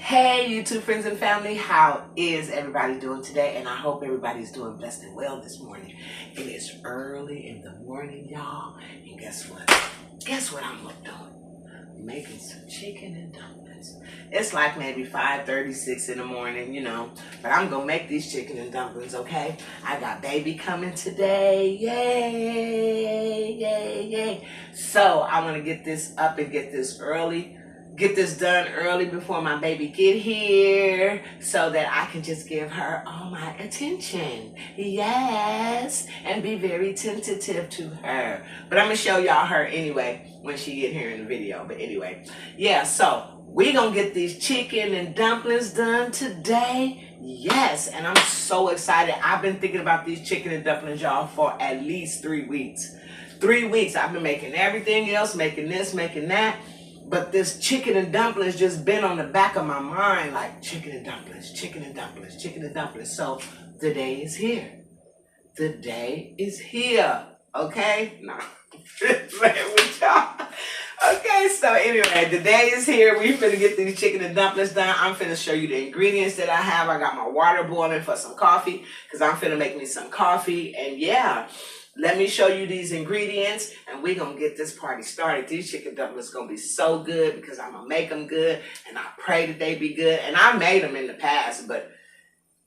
Hey YouTube friends and family, how is everybody doing today? And I hope everybody's doing blessed and well this morning. It is early in the morning, y'all. And guess what? Guess what I'm doing? Making some chicken and dumplings. It's like maybe 5:36 in the morning, you know. But I'm going to make these chicken and dumplings, okay? I got baby coming today. Yay, yay, yay. So I want to get this up and get this done early before my baby get here so that I can just give her all my attention. Yes, and be very tentative to her. But I'm going to show y'all her anyway when she get here in the video. But anyway, yeah, so we going to get these chicken and dumplings done today. Yes, and I'm so excited. I've been thinking about these chicken and dumplings, y'all, for at least 3 weeks. 3 weeks. I've been making everything else, making this, making that. But this chicken and dumplings just been on the back of my mind, like chicken and dumplings, chicken and dumplings, chicken and dumplings. So the day is here. The day is here. Okay? Nah. with y'all. Okay, so anyway, the day is here. We finna get these chicken and dumplings done. I'm finna show you the ingredients that I have. I got my water boiling for some coffee because I'm finna make me some coffee. And yeah, let me show you these ingredients and we're going to get this party started. These chicken dumplings going to be so good because I'm going to make them good and I pray that they be good. And I made them in the past, but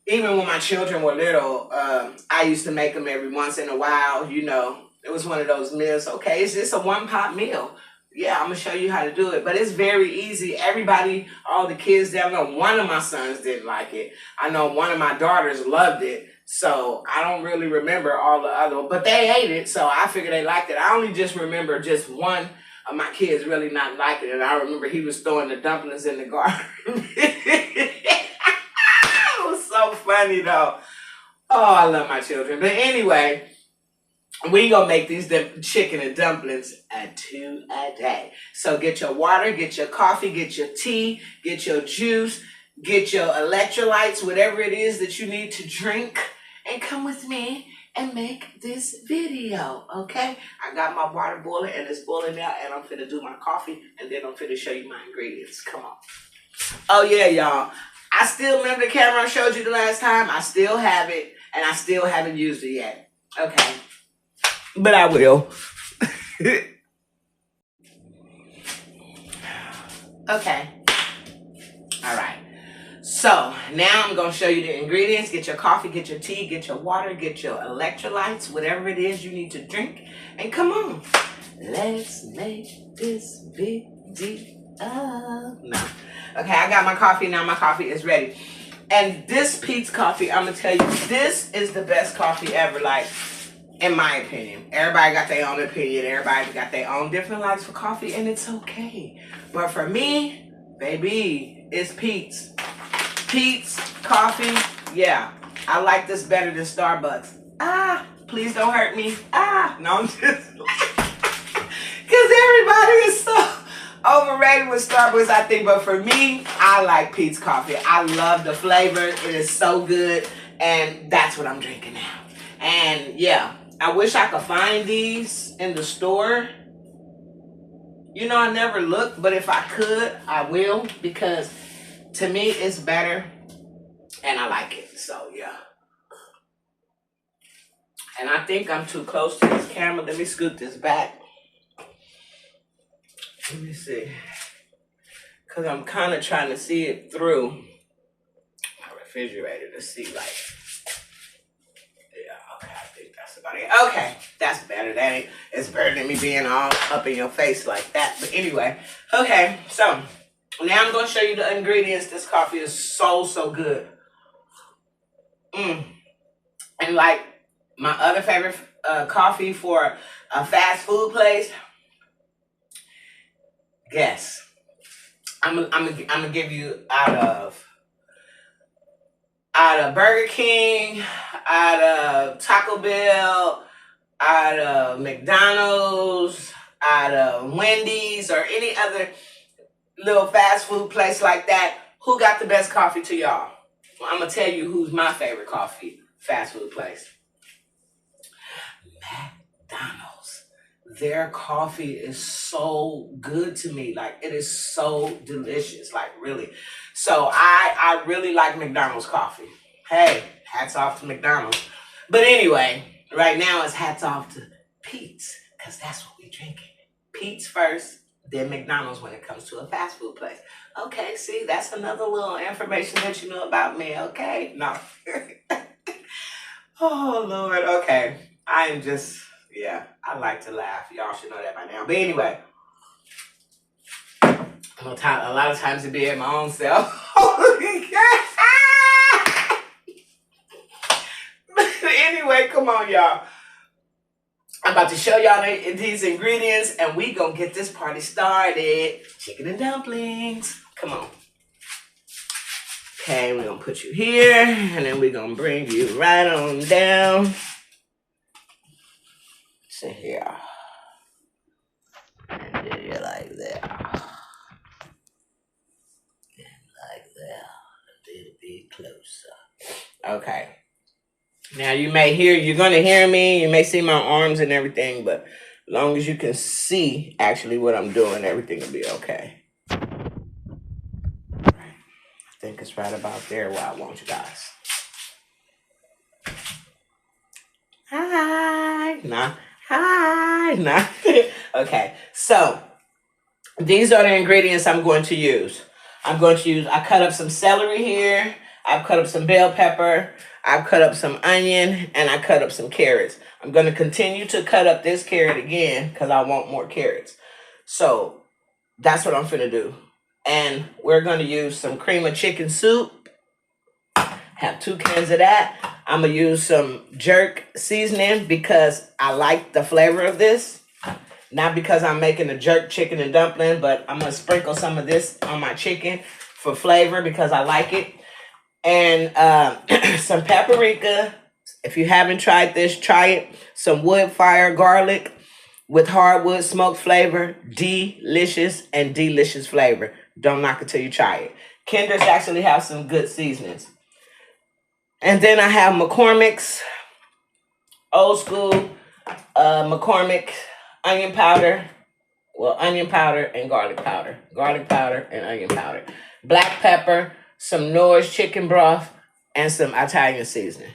even when my children were little, I used to make them every once in a while. You know, it was one of those meals. Okay, it's just a one-pot meal. Yeah, I'm going to show you how to do it. But it's very easy. Everybody, all the kids down there, one of my sons didn't like it. I know one of my daughters loved it. So I don't really remember all the other, but they ate it. So I figured they liked it. I only just remember just one of my kids really not liking it. And I remember he was throwing the dumplings in the garden. It was so funny though. Oh, I love my children. But anyway, we gonna make these chicken and dumplings at 2 a day. So get your water, get your coffee, get your tea, get your juice, get your electrolytes, whatever it is that you need to drink, and come with me and make this video, okay? I got my water boiling and it's boiling now, and I'm finna do my coffee, and then I'm finna show you my ingredients. Come on. Oh yeah, y'all. I still remember the camera I showed you the last time. I still have it, and I still haven't used it yet. Okay. But I will. Okay. All right. So now I'm going to show you the ingredients. Get your coffee, get your tea, get your water, get your electrolytes, whatever it is you need to drink. And come on, let's make this big deal. No. Okay, I got my coffee now. My coffee is ready. And this Pete's coffee, I'm going to tell you, this is the best coffee ever, like, in my opinion. Everybody got their own opinion. Everybody got their own different likes for coffee, and it's okay. But for me, baby, it's Pete's. Pete's coffee, yeah. I like this better than Starbucks. Please don't hurt me. No, I'm just because everybody is so overrated with Starbucks, I think. But for me, I like Pete's coffee. I love the flavor. It is so good. And that's what I'm drinking now. And yeah, I wish I could find these in the store. You know, I never looked, but if I could, I will, because to me, it's better, and I like it, so yeah. And I think I'm too close to this camera. Let me scoot this back. Let me see. Because I'm kind of trying to see it through my refrigerator to see, like, yeah, okay, I think that's about it. Okay, that's better. It's better than me being all up in your face like that. But anyway, okay, so now I'm going to show you the ingredients. This coffee is so, so good. And like my other favorite coffee for a fast food place, guess. I'm gonna give you out of Burger King, out of Taco Bell, out of McDonald's, out of Wendy's, or any other little fast food place like that. Who got the best coffee to y'all? Well, I'm going to tell you who's my favorite coffee fast food place. McDonald's. their coffee is so good to me. Like, it is so delicious, like, really. So I really like McDonald's coffee. Hey, hats off to McDonald's. But anyway, right now it's hats off to Pete's, because that's what we drinking. Pete's first, then McDonald's when it comes to a fast food place. Okay, see, that's another little information that you know about me, okay? No. Oh, Lord, okay. I am just, yeah, I like to laugh. Y'all should know that by now. But anyway, a lot of times it be at my own self. But anyway, come on, y'all. I'm about to show y'all these ingredients, and we gonna get this party started. Chicken and dumplings. Come on. Okay, we're gonna put you here, and then we're gonna bring you right on down to here. And then you're like there. And like there. A little bit closer. Okay. Now you're gonna hear me, you may see my arms and everything, but as long as you can see actually what I'm doing, everything will be okay. I think it's right about there where I want you guys. Hi. Nah. Okay, so these are the ingredients I'm going to use. I cut up some celery here. I've cut up some bell pepper. I've cut up some onion, and I cut up some carrots. I'm going to continue to cut up this carrot again because I want more carrots. So that's what I'm finna do. And we're going to use some cream of chicken soup. Have 2 cans of that. I'm going to use some jerk seasoning because I like the flavor of this. Not because I'm making a jerk chicken and dumpling, but I'm going to sprinkle some of this on my chicken for flavor because I like it. And some paprika. If you haven't tried this, try it. Some wood fire garlic with hardwood smoked flavor. Delicious and delicious flavor. Don't knock it till you try it. Kinder's actually have some good seasonings. And then I have McCormick's old school McCormick onion powder. Well, onion powder and garlic powder. Garlic powder and onion powder. Black pepper, some Knorr's chicken broth, and some Italian seasoning.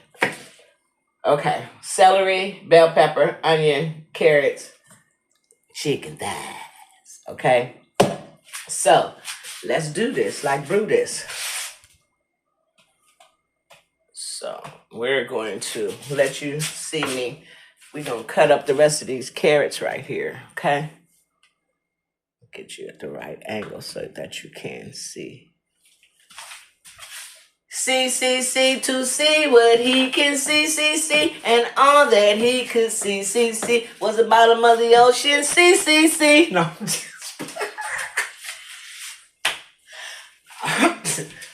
Okay, celery, bell pepper, onion, carrots, chicken thighs. Okay, so let's do this, like brew this. So we're going to let you see me. We're going to cut up the rest of these carrots right here, okay? Get you at the right angle so that you can see. See, to see what he can see, and all that he could see, was the bottom of the ocean, see. No,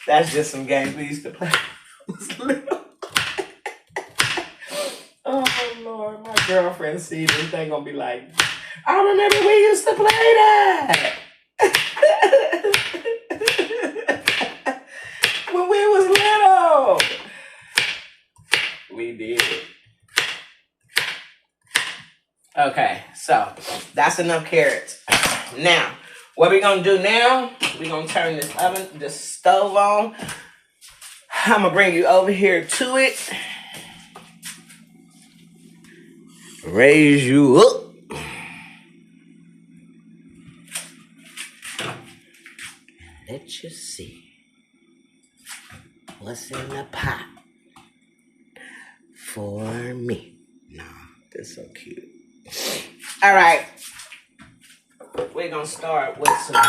that's just some games we used to play. Oh, Lord, my girlfriend see this, they gonna be like, I remember we used to play that. When we was little. We did. Okay, so that's enough carrots. Now, what we're gonna do now, we're gonna turn this stove on. I'm gonna bring you over here to it. Raise you up. Let you see what's in the pot for me. No, this is so cute. All right. We're going to start with some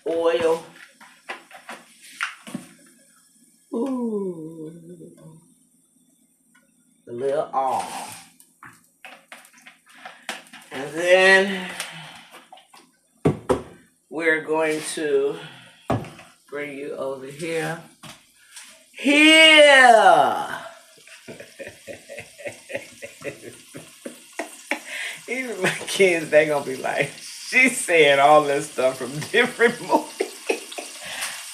oil. Ooh. A little oil. And then we're going to bring you over here. Even my kids, they gonna be like, she's saying all this stuff from different movies.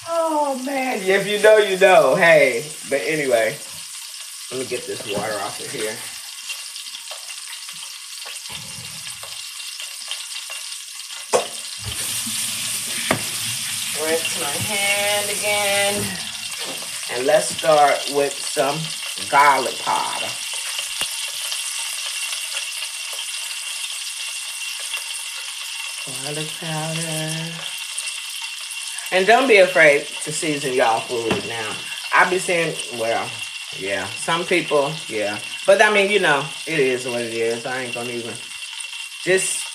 Oh man, if you know, you know. Hey, but anyway, let me get this water off of here. Rinse my hand again. And let's start with some garlic powder. Garlic powder. And don't be afraid to season y'all food now. I be saying, well, yeah, some people, yeah. But I mean, you know, it is what it is. I ain't gonna even. Just,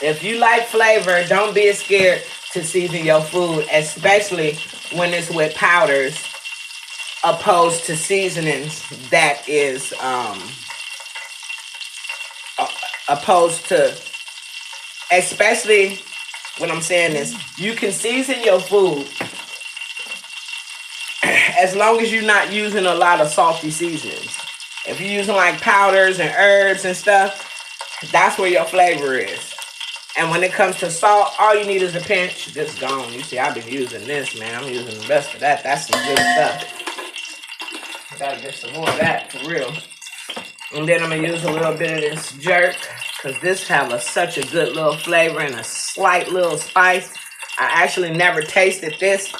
if you like flavor, don't be scared to season your food, especially when it's with powders, opposed to seasonings that is, opposed to, especially when I'm saying this, you can season your food as long as you're not using a lot of salty seasonings. If you're using like powders and herbs and stuff, that's where your flavor is. And when it comes to salt, all you need is a pinch. Just gone. You see, I've been using this, man. I'm using the rest of that. That's some good stuff. I gotta get some more of that, for real. And then I'm gonna use a little bit of this jerk, because this have such a good little flavor and a slight little spice. I actually never tasted this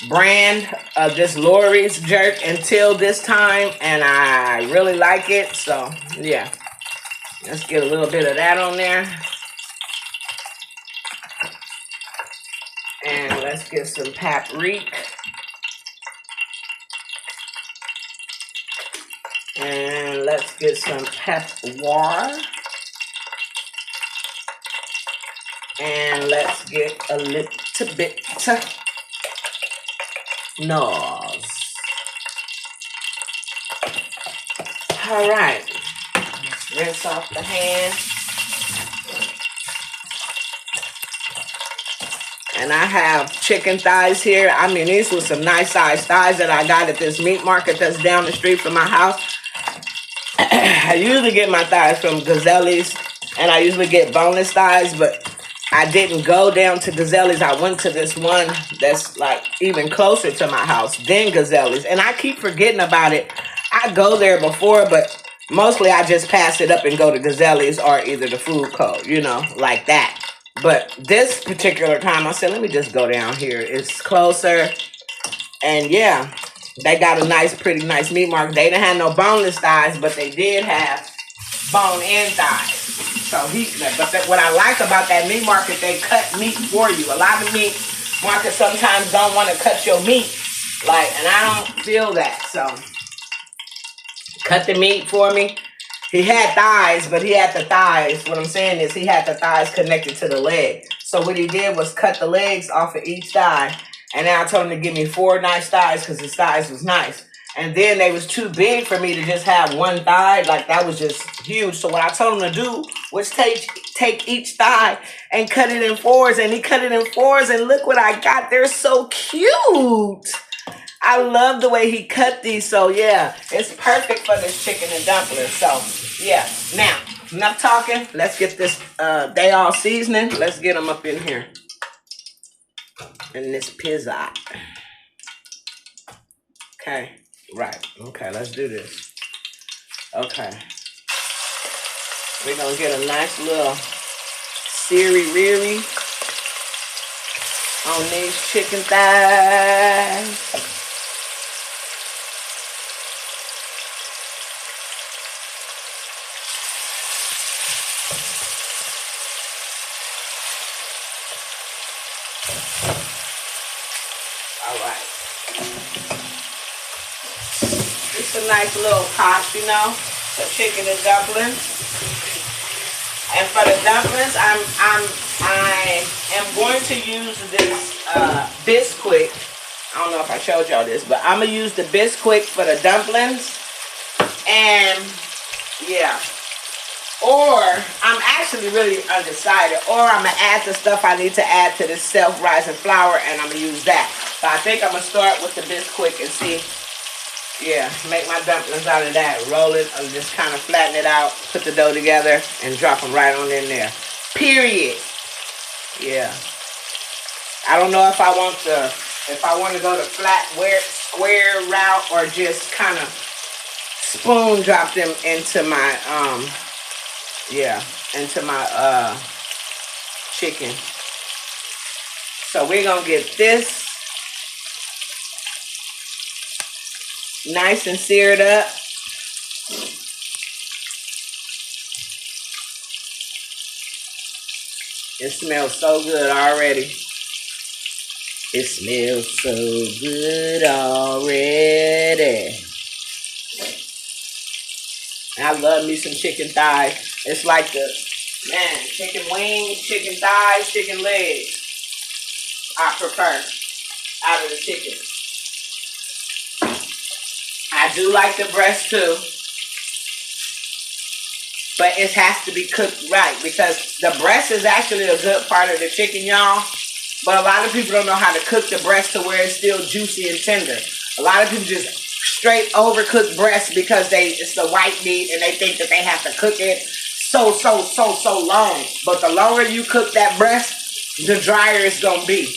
brand of this Lori's jerk until this time, and I really like it. So yeah, let's get a little bit of that on there. And let's get some paprika. And let's get some pepper. And let's get a little bit nose. All right. Let's rinse off the hand. And I have chicken thighs here. I mean, these were some nice sized thighs that I got at this meat market that's down the street from my house. I usually get my thighs from Gazelli's, and I usually get boneless thighs, but I didn't go down to Gazelli's. I went to this one that's like even closer to my house than Gazelli's, and I keep forgetting about it. I go there before, but mostly I just pass it up and go to Gazelli's or either the food court, you know, like that. But this particular time, I said, let me just go down here. It's closer. And yeah, they got a nice, pretty nice meat market. They didn't have no boneless thighs, but they did have bone-in thighs. So what I like about that meat market, they cut meat for you. A lot of meat markets sometimes don't want to cut your meat. And I don't feel that. So cut the meat for me. He had thighs, but he had the thighs. What I'm saying is he had the thighs connected to the leg. So what he did was cut the legs off of each thigh. And then I told him to give me 4 nice thighs because his thighs was nice. And then they was too big for me to just have one thigh. Like, that was just huge. So what I told him to do was take each thigh and cut it in 4s. And he cut it in 4s. And look what I got. They're so cute. I love the way he cut these. So yeah, it's perfect for this chicken and dumplings. So yeah, now enough talking. Let's get this they all seasoning. Let's get them up in here in this pizza. Okay, right. Okay, let's do this. Okay, we're gonna get a nice little siri-riri on these chicken thighs. A nice little pot, you know, for chicken and dumplings. And for the dumplings, I am going to use this Bisquick. I don't know if I showed y'all this, but I'm gonna use the Bisquick for the dumplings. And yeah, or I'm actually really undecided. Or I'm gonna add the stuff I need to add to this self-rising flour, and I'm gonna use that. But I think I'm gonna start with the Bisquick and see. Yeah, make my dumplings out of that. Roll it, or just kind of flatten it out, put the dough together, and drop them right on in there. Period. Yeah. I don't know if I want to go the flat square route or just kind of spoon drop them into my chicken. So we're gonna get this nice and seared up. It smells so good already. It smells so good already. I love me some chicken thighs. It's like chicken wings, chicken thighs, chicken legs. I prefer out of the chicken. I do like the breast too. But it has to be cooked right because the breast is actually a good part of the chicken, y'all. But a lot of people don't know how to cook the breast to where it's still juicy and tender. A lot of people just straight overcook breast because it's the white meat and they think that they have to cook it so long. But the longer you cook that breast, the drier it's gonna be.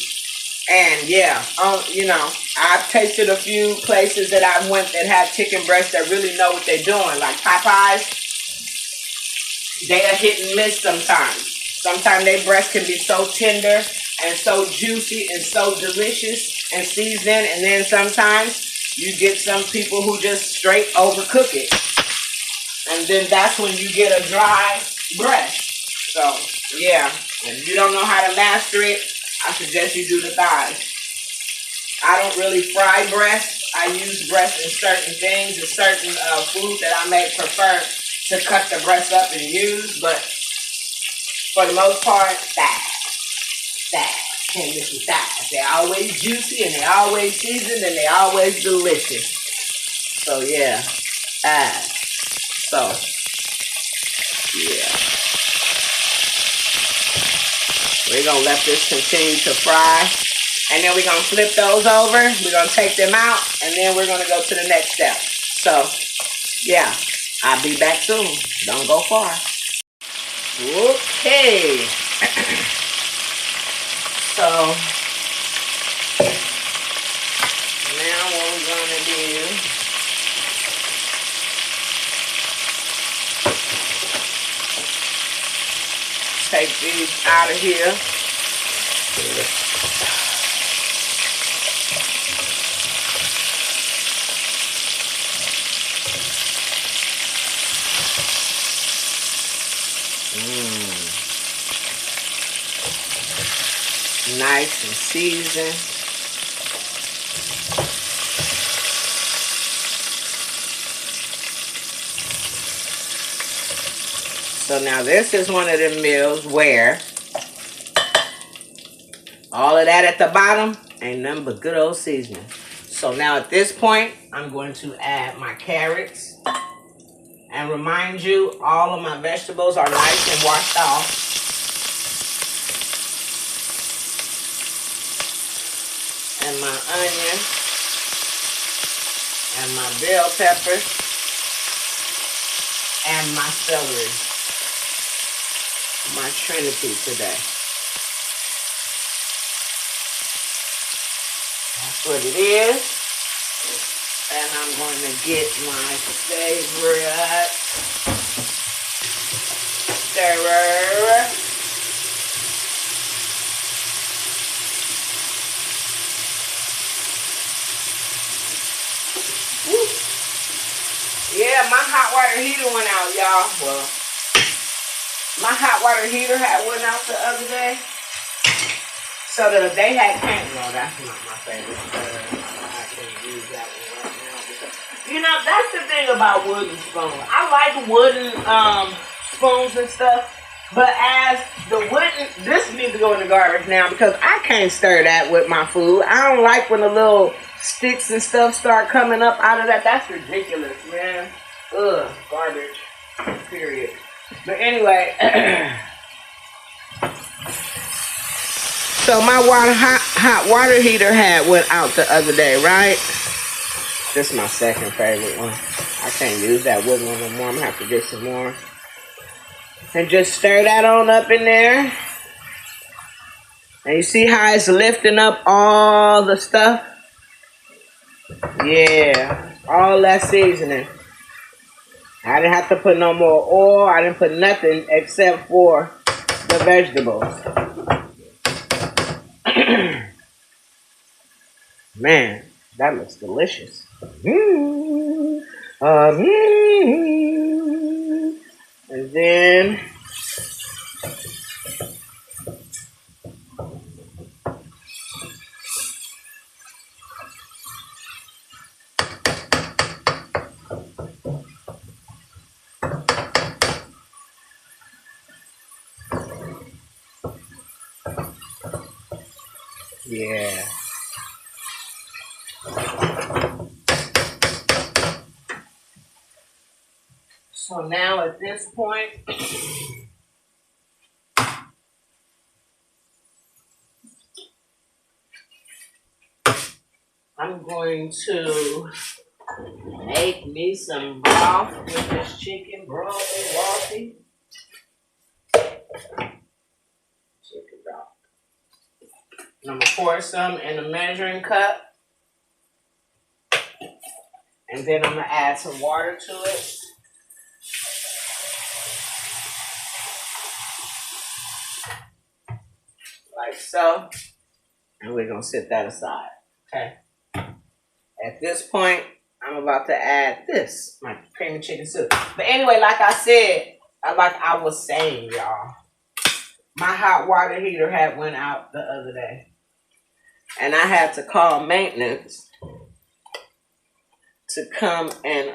And yeah, you know, I've tasted a few places that I went that have chicken breasts that really know what they're doing, like Popeyes. They are hit and miss sometimes. Sometimes their breast can be so tender and so juicy and so delicious and seasoned, and then sometimes you get some people who just straight overcook it. And then that's when you get a dry breast. So, yeah, if you don't know how to master it, I suggest you do the thighs. I don't really fry breast. I use breast in certain things and certain foods that I may prefer to cut the breast up and use, but for the most part, thighs. Can't miss the thighs. They're always juicy and they're always seasoned and they're always delicious. So yeah, so yeah, we're gonna let this continue to fry, and then we're gonna flip those over. We're gonna take them out, and then we're gonna go to the next step. So yeah, I'll be back soon. Don't go far. Okay. So now what we're gonna do, take these out of here. Nice and seasoned. So now this is one of the meals where all of that at the bottom ain't nothing but good old seasoning. So now at this point, I'm going to add my carrots. And remind you, all of my vegetables are nice and washed off. And my onion, and my bell peppers, and my celery. My trinity today. That's what it is. And I'm going to get my favorite stirrer. Yeah, my hot water heater went out, y'all. Well, my hot water heater went out the other day. So they had came. No, that's not my favorite. I can't use that one right now. Because, you know, that's the thing about wooden spoons. I like wooden spoons and stuff. But as the wooden, this needs to go in the garbage now because I can't stir that with my food. I don't like when the little sticks and stuff start coming up out of that. That's ridiculous, man. Ugh, garbage. Period. But anyway, so my hot water heater went out the other day, right? This is my second favorite one. I can't use that wooden one no more. I'm gonna have to get some more. And just stir that on up in there. And you see how it's lifting up all the stuff? Yeah, all that seasoning. I didn't have to put no more oil. I didn't put nothing except for the vegetables. Man, that looks delicious. Mm. And then yeah. So now at this point, I'm going to make me some broth with this chicken broth and walty. Chicken broth. And I'm going to pour some in a measuring cup. And then I'm going to add some water to it. Like so. And we're going to set that aside. Okay. At this point, I'm about to add this, my creamy chicken soup. But anyway, like I said, like I was saying, y'all, my hot water heater had went out the other day. And I had to call maintenance to come and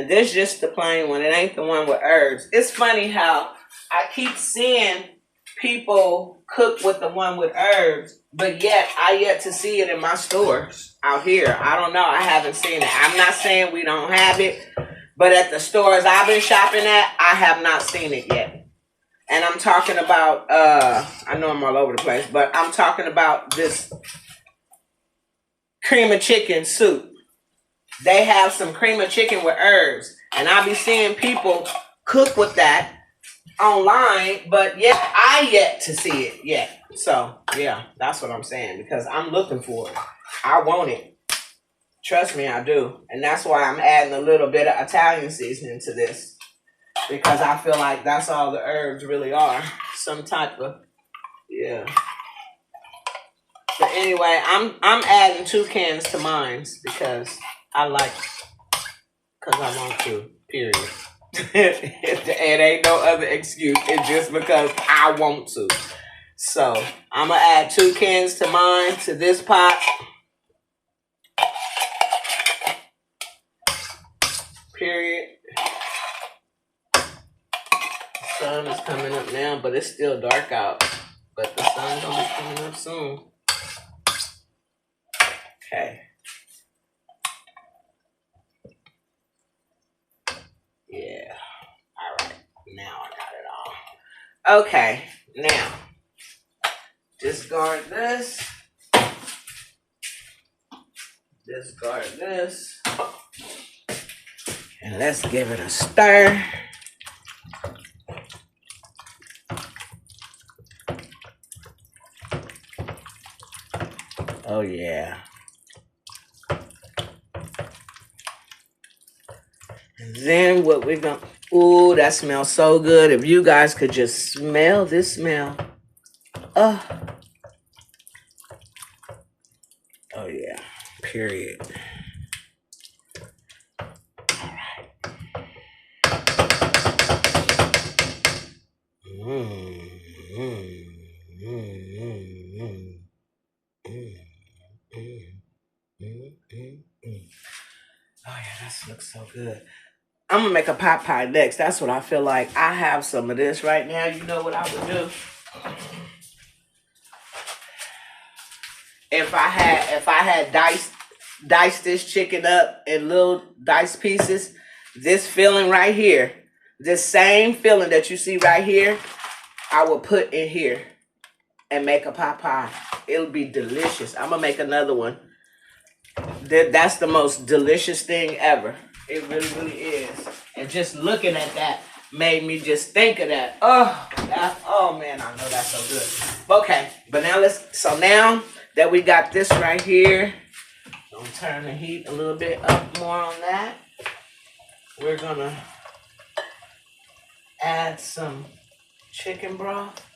this just the plain one. It ain't the one with herbs. It's funny how I keep seeing people cook with the one with herbs, but yet I yet to see it in my stores out here. I don't know. I haven't seen it. I'm not saying we don't have it, but at the stores I've been shopping at, I have not seen it yet. And I'm talking about, I know I'm all over the place, but I'm talking about this cream of chicken soup. They have some cream of chicken with herbs. And I be seeing people cook with that online, but yet I yet to see it yet. So, yeah, that's what I'm saying. Because I'm looking for it. I want it. Trust me, I do. And that's why I'm adding a little bit of Italian seasoning to this. Because I feel like that's all the herbs really are. Some type of, yeah. But anyway, I'm adding 2 cans to mine because I like, because I want to, period. It ain't no other excuse. It's just because I want to. So I'm going to add 2 cans to mine, to this pot. Period. The sun is coming up now, but it's still dark out. But the sun's going to be coming up soon. Okay. Yeah. All right. Now I got it all. Okay. Now, discard this. Discard this. And let's give it a stir. Oh, yeah. And then what we're going to... Ooh, that smells so good. If you guys could just smell this smell. Oh. Oh, yeah. Period. All right. Oh, yeah, that looks so good. I'm going to make a pot pie next. That's what I feel like. I have some of this right now. You know what I would do? If I had diced this chicken up in little diced pieces, this filling right here, this same filling that you see right here, I will put in here and make a pot pie. It'll be delicious. I'm going to make another one. That's the most delicious thing ever. It really, really is. And just looking at that made me just think of that. Oh man, I know that's so good. Okay, but now so now that we got this right here, gonna turn the heat a little bit up more on that. We're gonna add some chicken broth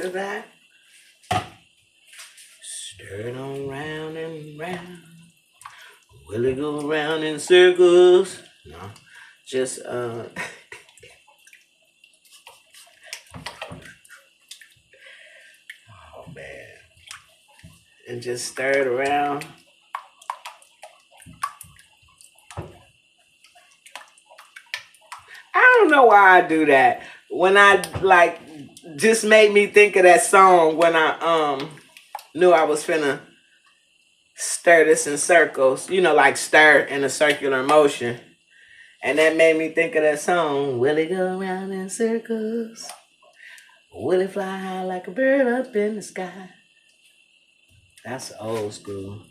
to that. Stir it on round and round. Will it go round in circles? No, just oh man, and just stir it around. I don't know why I do that. When I like, just made me think of that song when I knew I was finna stir this in circles. You know, like stir in a circular motion. And that made me think of that song. Will it go around in circles? Will it fly high like a bird up in the sky? That's old school.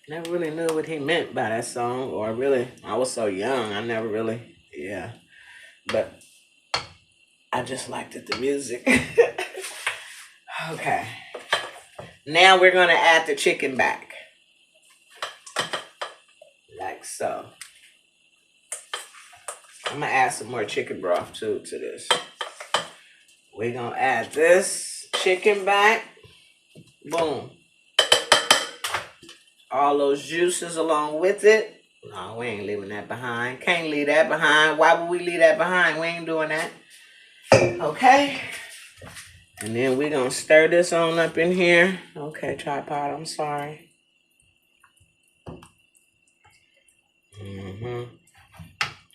Never really knew what he meant by that song, or really, I was so young, I never really, yeah. But I just liked it, the music. Okay. Now we're gonna add the chicken back. Like so. I'm gonna add some more chicken broth too to this. We're gonna add this chicken back. Boom. All those juices along with it. No, we ain't leaving that behind. Can't leave that behind. Why would we leave that behind? We ain't doing that. Okay. And then we're going to stir this on up in here. Okay, tripod, I'm sorry.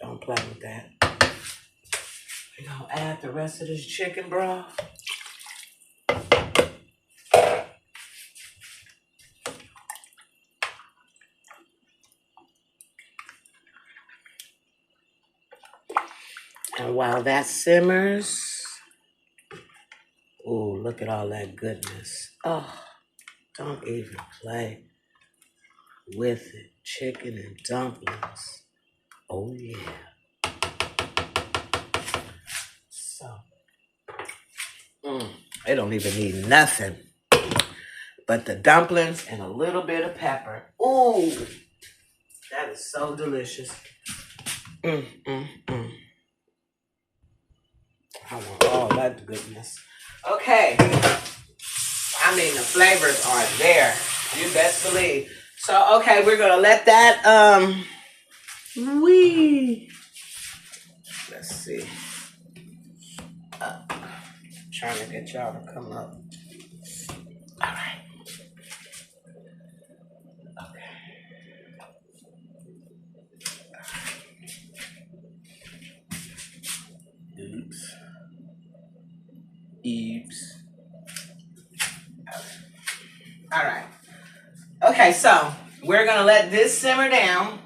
Don't play with that. We're going to add the rest of this chicken broth. And while that simmers, oh, look at all that goodness. Oh, don't even play with it. Chicken and dumplings. Oh, yeah. So, they don't even need nothing but the dumplings and a little bit of pepper. Ooh, that is so delicious. I want all that goodness. Okay. I mean, the flavors are there. You best believe. So, okay, we're going to let that, let's see. Trying to get y'all to come up. All right. Okay. Oops. All right. Okay, so we're going to let this simmer down.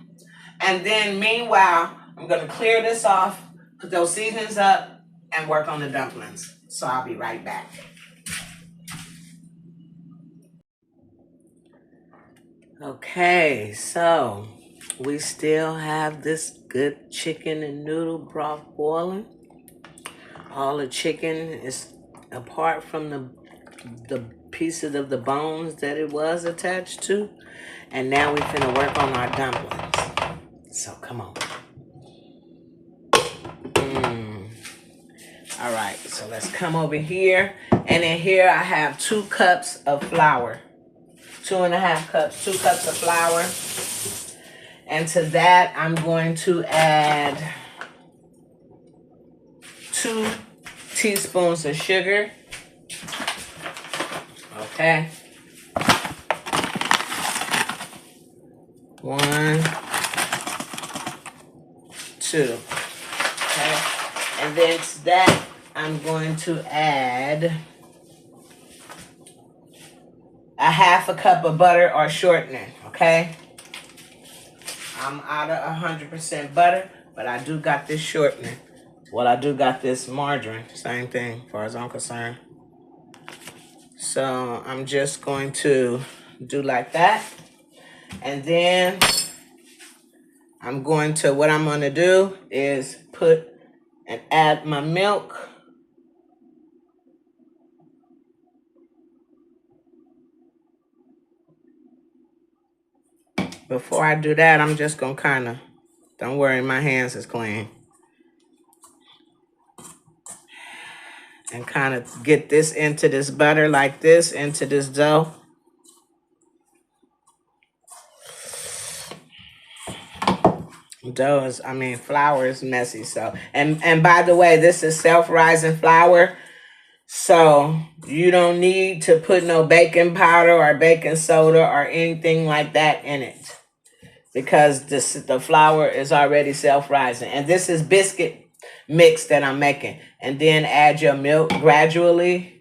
And then meanwhile, I'm going to clear this off, put those seasonings up, and work on the dumplings. So I'll be right back. Okay, so we still have this good chicken and noodle broth boiling. All the chicken is apart from the pieces of the bones that it was attached to. And now we're finna work on our dumplings. So come on. All right, so let's come over here. And in here I have 2 cups of flour. 2.5 cups, 2 cups of flour. And to that, I'm going to add 2 teaspoons of sugar. Okay. 1, 2. Okay. And then to that, I'm going to add 1/2 cup of butter or shortening. Okay. I'm out of 100% butter, but I do got this shortening. Well, I do got this margarine. Same thing, as far as I'm concerned. So I'm just going to do like that. And then what I'm going to do is put and add my milk. Before I do that, I'm just going to don't worry, my hands is clean. kind of get this into this butter like this, into this dough. Flour is messy. So, and by the way, this is self-rising flour. So you don't need to put no baking powder or baking soda or anything like that in it, because the flour is already self-rising. And this is biscuit mix that I'm making. And then add your milk gradually.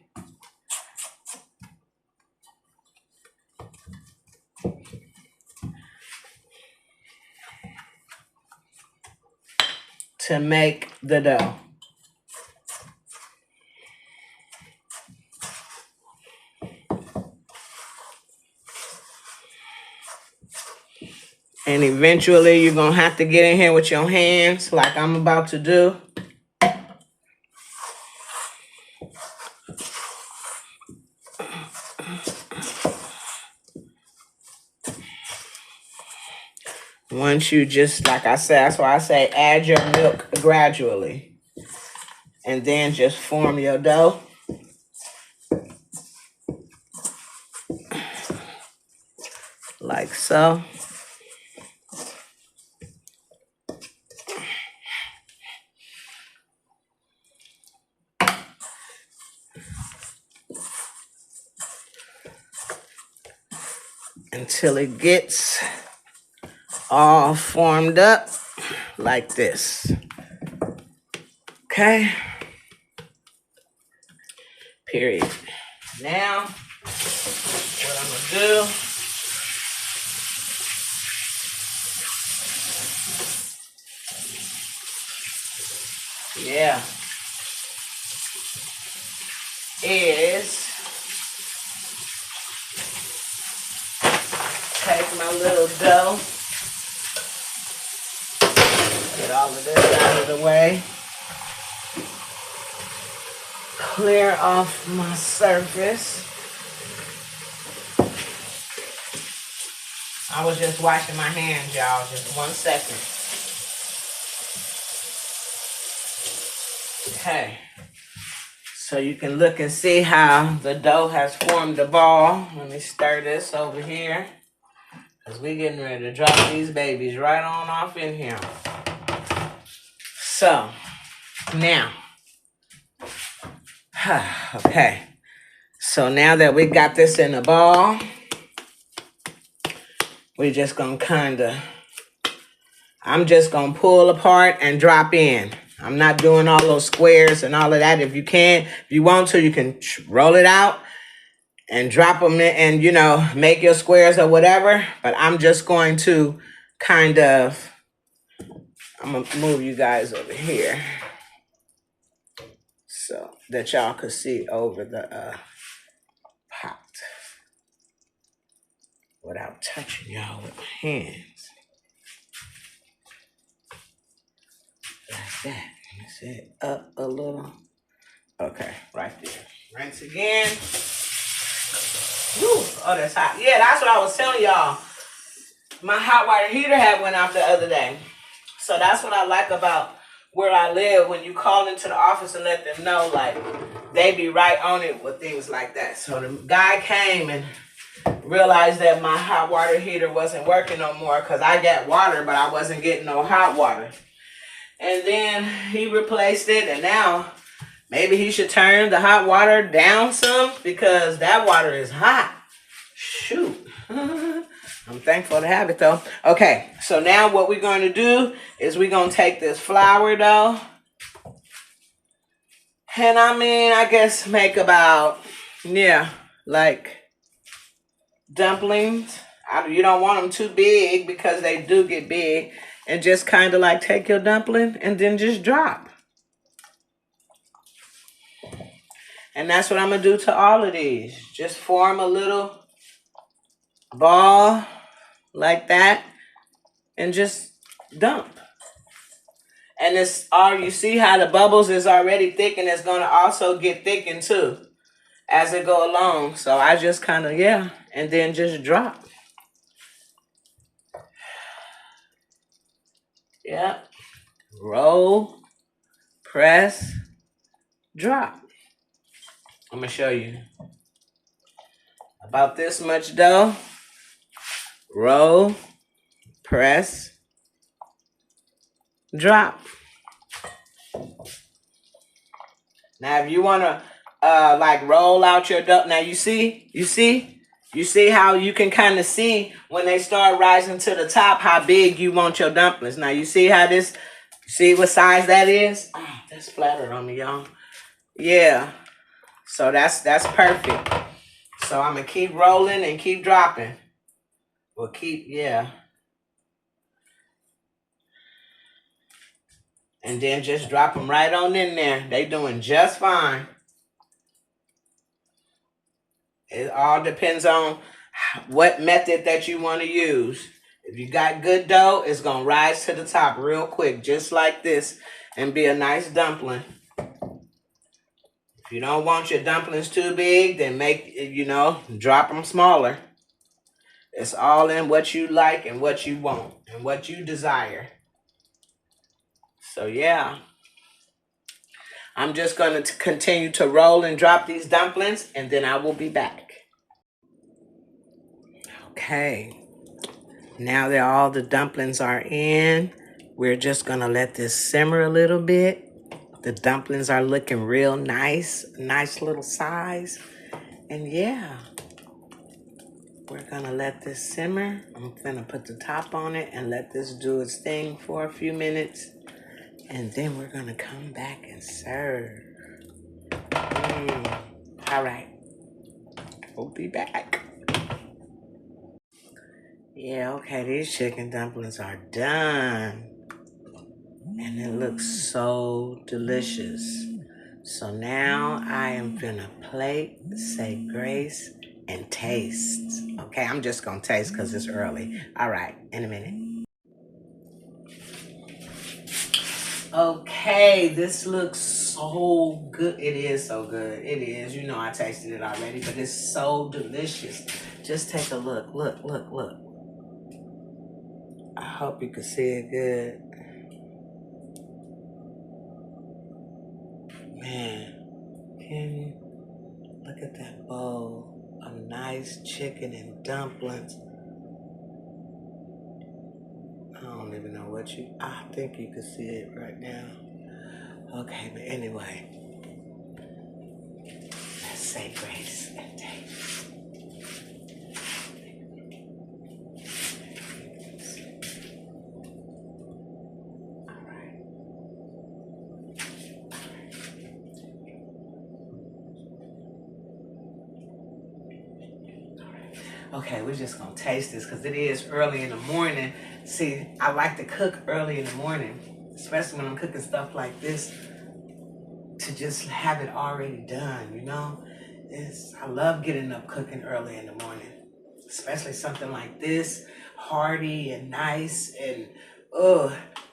To make the dough. And eventually you're going to have to get in here with your hands like I'm about to do. Once you just, like I said, that's why I say add your milk gradually. And then just form your dough. Like so. Until it gets all formed up like this. Okay. Period. Now, what I'm going to do, is take my little dough, get all of this out of the way, clear off my surface. I was just washing my hands, y'all, just 1 second. Okay. So you can look and see how the dough has formed a ball. Let me stir this over here, because we're getting ready to drop these babies right on off in here. So, now, okay. So now that we got this in a ball, we're just going to I'm just going to pull apart and drop in. I'm not doing all those squares and all of that. If you want to, you can roll it out and drop them in and, make your squares or whatever. But I'm just going to I'm going to move you guys over here so that y'all could see over the pot without touching y'all with my hands. Like that. Let me set up a little. Okay, right there. Rinse again. Woo. Oh, that's hot. Yeah, that's what I was telling y'all. My hot water heater had went out the other day. So that's what I like about where I live. When you call into the office and let them know, like, they be right on it with things like that. So the guy came and realized that my hot water heater wasn't working no more, because I got water, but I wasn't getting no hot water. And then he replaced it, and now maybe he should turn the hot water down some, because that water is hot. Shoot. I'm thankful to have it, though. Okay, so now what we're going to do is we're going to take this flour dough. And I guess make about, like dumplings. You don't want them too big, because they do get big. And just kind of like take your dumpling and then just drop. And that's what I'm going to do to all of these. Just form a little ball like that and just dump. And it's all, you see how the bubbles is already thick, and it's going to also get thickened too as it go along. So I just kind of, and then just drop. Roll, press, drop. I'm gonna show you. About this much dough. Roll, press, drop. Now, if you wanna like roll out your dough, now you see how you can kind of see when they start rising to the top how big you want your dumplings. Now you see how this, see what size that is? Oh, that's flattered on me, y'all. Yeah, so that's perfect. So I'm gonna keep rolling and keep dropping. We'll keep, yeah. And then just drop them right on in there. They doing just fine. It all depends on what method that you want to use. If you got good dough, it's going to rise to the top real quick, just like this, and be a nice dumpling. If you don't want your dumplings too big, then drop them smaller. It's all in what you like and what you want and what you desire. So, yeah. I'm just going to continue to roll and drop these dumplings, and then I will be back. Okay. Now that all the dumplings are in, we're just going to let this simmer a little bit. The dumplings are looking real nice. Nice little size. And yeah, we're going to let this simmer. I'm going to put the top on it and let this do its thing for a few minutes. And then we're going to come back and serve. All right. We'll be back. Yeah, okay, these chicken dumplings are done. And it looks so delicious. So now I am finna plate, say grace, and taste. Okay, I'm just gonna taste because it's early. All right, in a minute. Okay, this looks so good. It is so good. It is. You know I tasted it already, but it's so delicious. Just take a look. Look, look, look. I hope you can see it good. Man, can you look at that bowl of nice chicken and dumplings? I don't even know what I think you can see it right now. Okay, but anyway, let's say grace and taste. All right. Okay, we're just gonna taste this because it is early in the morning. See, I like to cook early in the morning, especially when I'm cooking stuff like this, to just have it already done, you know? I love getting up cooking early in the morning, especially something like this, hearty and nice, and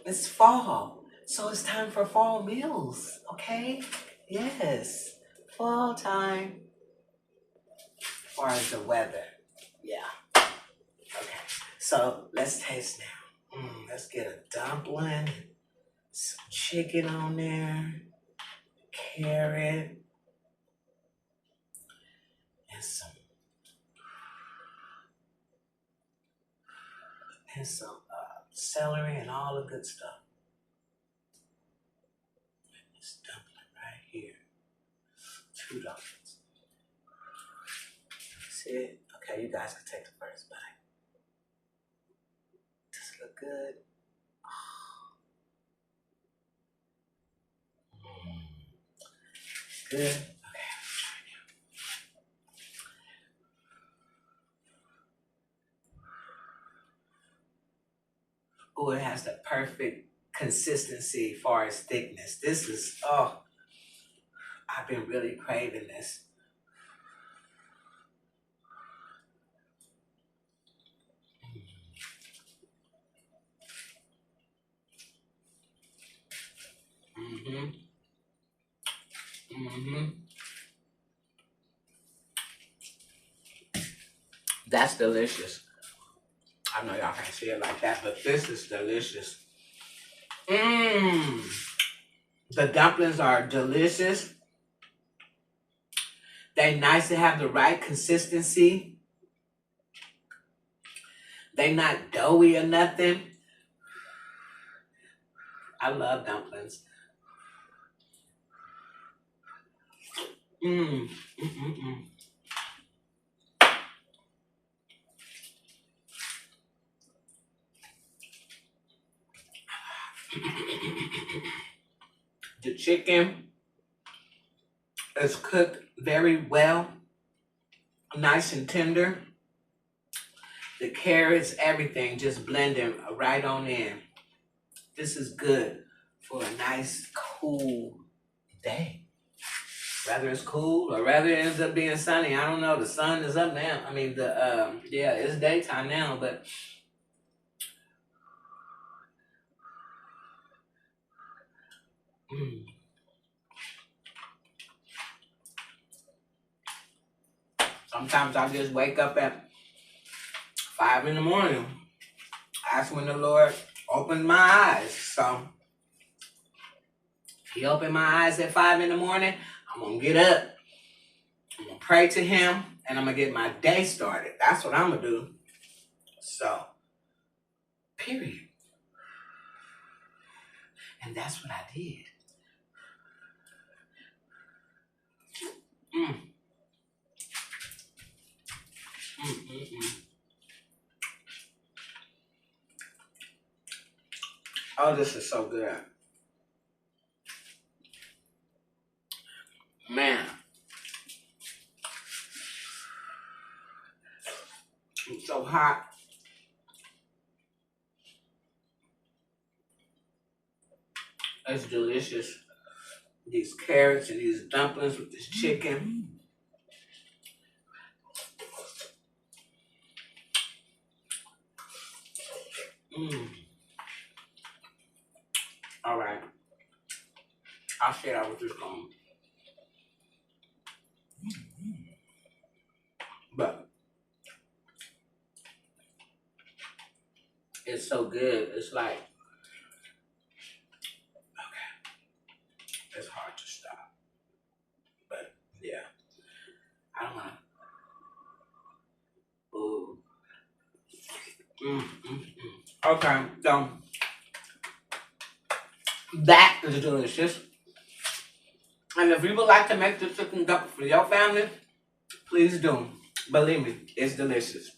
it's fall. So it's time for fall meals, okay? Yes, fall time. Or the weather. Yeah. Okay. So let's taste now. Let's get a dumpling, some chicken on there, carrot, and some celery and all the good stuff. This dumpling right here. 2 dumplings. See it? Okay, you guys can take the first bite. Does it look good? Good. Okay. Oh, it has the perfect consistency as far as thickness. This is, I've been really craving this. Mm-hmm. Mm-hmm. That's delicious. I know y'all can't see it like that, but this is delicious. Mmm. The dumplings are delicious. They nice to have the right consistency. They not doughy or nothing. I love dumplings. Mm. Mm-mm-mm. The chicken is cooked very well, nice and tender. The carrots, everything just blending right on in. This is good for a nice, cool day. Whether it's cool or whether it ends up being sunny, I don't know. The sun is up now. I mean, yeah, it's daytime now, but sometimes I just wake up at 5 in the morning. That's when the Lord opened my eyes. So He opened my eyes at 5 in the morning. I'm gonna get up. I'm gonna pray to Him, and I'm gonna get my day started. That's what I'm gonna do. So, period. And that's what I did. Mm. Mm-mm-mm. Oh, this is so good. Man. It's so hot. It's delicious. These carrots and these dumplings with this chicken. Mm. All right. I'll share that with this phone. But it's so good. It's like, it's hard to stop. But yeah, I don't want to. Ooh. Okay, so that is delicious. And if you would like to make the chicken dumpling for your family, please do. Believe me, it's delicious.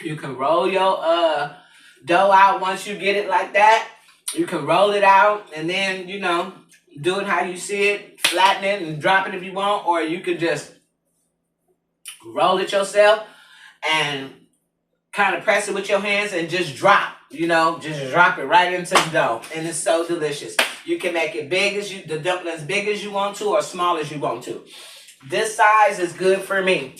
You can roll your dough out once you get it like that. You can roll it out and then, do it how you see it, flatten it and drop it if you want, or you could just roll it yourself and kind of press it with your hands and just drop, just drop it right into the dough. And it's so delicious. You can make it the dumplings big as you want to or small as you want to. This size is good for me.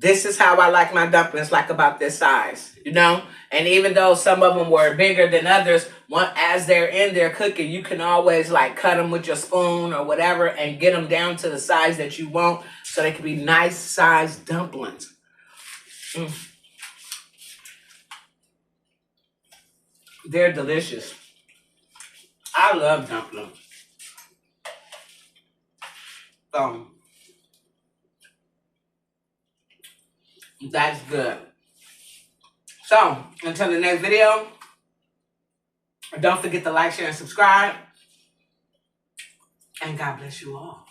This is how I like my dumplings, like about this size, And even though some of them were bigger than others, as they're in there cooking, you can always like cut them with your spoon or whatever and get them down to the size that you want so they can be nice sized dumplings. They're delicious. I love dumplings. That's good. So, until the next video, don't forget to like, share, and subscribe. And God bless you all.